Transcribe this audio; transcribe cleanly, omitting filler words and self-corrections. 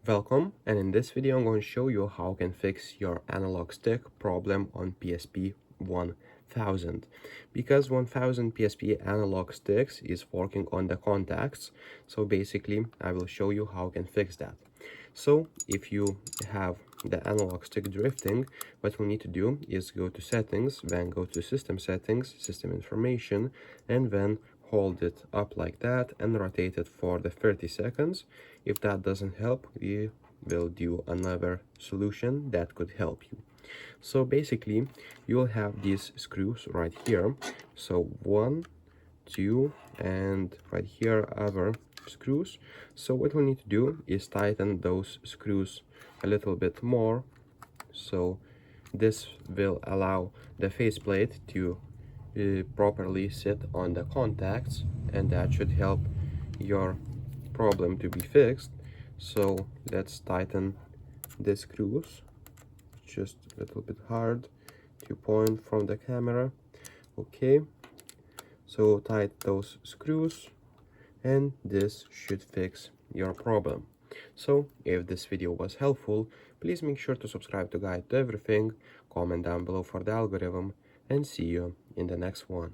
Welcome, and in this video I'm going to show you how you can fix your analog stick problem on PSP 1000, because 1000 PSP analog sticks is working on the contacts. So basically I will show you how you can fix that. So if you have the analog stick drifting, what we need to do is go to settings, then go to system settings, system information, and then hold it up like that and rotate it for the 30 seconds. If that doesn't help, we will do another solution that could help you. So basically you'll have these screws right here. So 1, 2, and right here other screws. So what we need to do is tighten those screws a little bit more. So this will allow the faceplate to properly sit on the contacts, and that should help your problem to be fixed. So let's tighten the screws. Just a little bit hard to point from the camera. Okay, so tighten those screws and this should fix your problem. So if this video was helpful, please make sure to subscribe to Guide to Everything, comment down below for the algorithm, and see you in the next one.